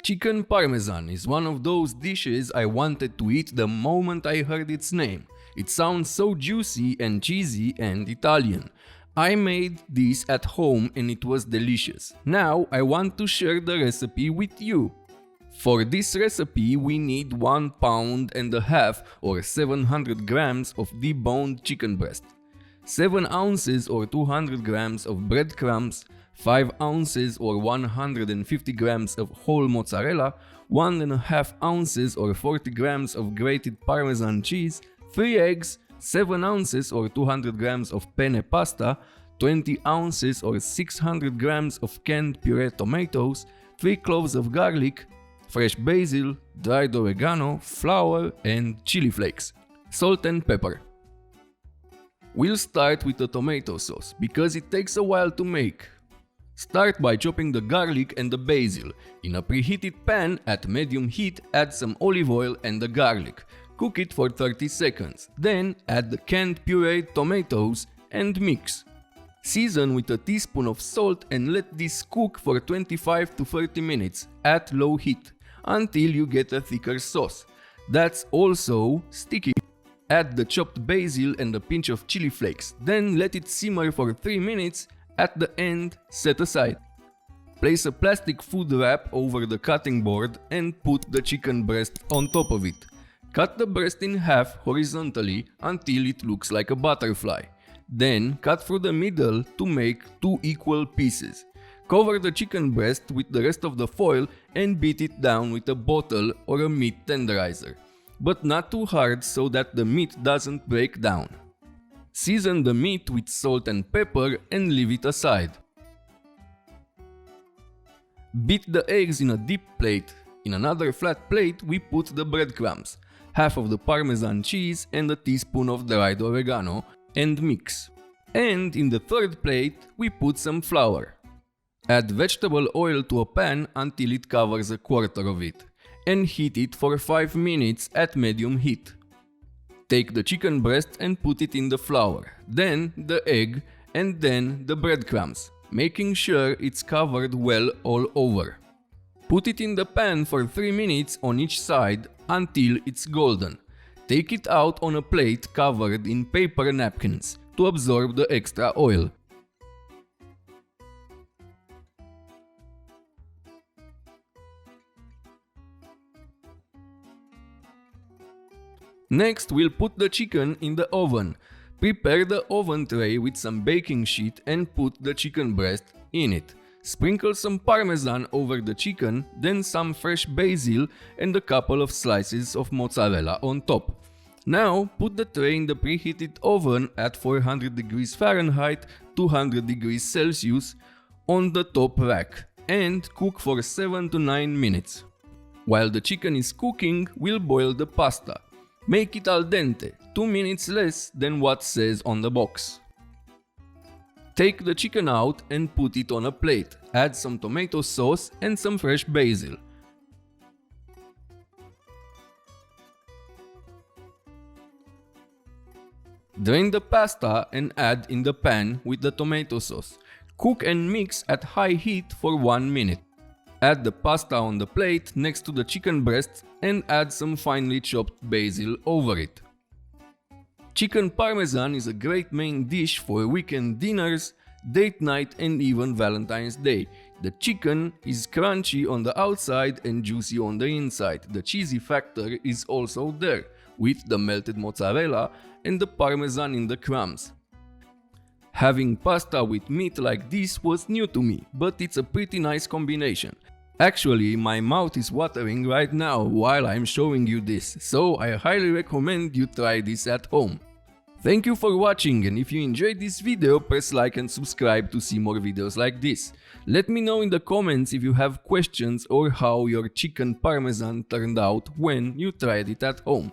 Chicken Parmesan is one of those dishes I wanted to eat the moment I heard its name. It sounds so juicy and cheesy and Italian. I made this at home and it was delicious. Now I want to share the recipe with you. For this recipe we need 1.5 pounds or 700 grams of deboned chicken breast, 7 ounces or 200 grams of breadcrumbs, 5 ounces or 150 grams of whole mozzarella, 1.5 ounces or 40 grams of grated Parmesan cheese, 3 eggs, 7 ounces or 200 grams of penne pasta, 20 ounces or 600 grams of canned puree tomatoes, 3 cloves of garlic, fresh basil, dried oregano, flour and chili flakes, salt and pepper. We'll start with the tomato sauce because it takes a while to make. Start by chopping the garlic and the basil. In a preheated pan at medium heat, add some olive oil and the garlic. Cook it for 30 seconds. Then add the canned pureed tomatoes and mix. Season with a teaspoon of salt and let this cook for 25 to 30 minutes at low heat until you get a thicker sauce. That's also sticky. Add the chopped basil and a pinch of chili flakes. Then let it simmer for 3 minutes. At the end, set aside. Place a plastic food wrap over the cutting board and put the chicken breast on top of it. Cut the breast in half horizontally until it looks like a butterfly. Then cut through the middle to make 2 equal pieces. Cover the chicken breast with the rest of the foil and beat it down with a bottle or a meat tenderizer, but not too hard so that the meat doesn't break down. Season the meat with salt and pepper and leave it aside. Beat the eggs in a deep plate. In another flat plate we put the breadcrumbs, half of the Parmesan cheese and a teaspoon of dried oregano and mix. And in the third plate we put some flour. Add vegetable oil to a pan until it covers a quarter of it and heat it for 5 minutes at medium heat. Take the chicken breast and put it in the flour, then the egg and then the breadcrumbs, making sure it's covered well all over. Put it in the pan for 3 minutes on each side until it's golden. Take it out on a plate covered in paper napkins to absorb the extra oil. Next, we'll put the chicken in the oven. Prepare the oven tray with some baking sheet and put the chicken breast in it. Sprinkle some Parmesan over the chicken, then some fresh basil and a couple of slices of mozzarella on top. Now, put the tray in the preheated oven at 400 degrees Fahrenheit, 200 degrees Celsius on the top rack and cook for 7 to 9 minutes. While the chicken is cooking, we'll boil the pasta. Make it al dente, 2 minutes less than what says on the box. Take the chicken out and put it on a plate. Add some tomato sauce and some fresh basil. Drain the pasta and add in the pan with the tomato sauce. Cook and mix at high heat for 1 minute. Add the pasta on the plate next to the chicken breast and add some finely chopped basil over it. Chicken Parmesan is a great main dish for weekend dinners, date night and even Valentine's Day. The chicken is crunchy on the outside and juicy on the inside. The cheesy factor is also there, with the melted mozzarella and the Parmesan in the crumbs. Having pasta with meat like this was new to me, but it's a pretty nice combination. Actually, my mouth is watering right now while I'm showing you this, so I highly recommend you try this at home. Thank you for watching, and if you enjoyed this video, press like and subscribe to see more videos like this. Let me know in the comments if you have questions or how your chicken Parmesan turned out when you tried it at home.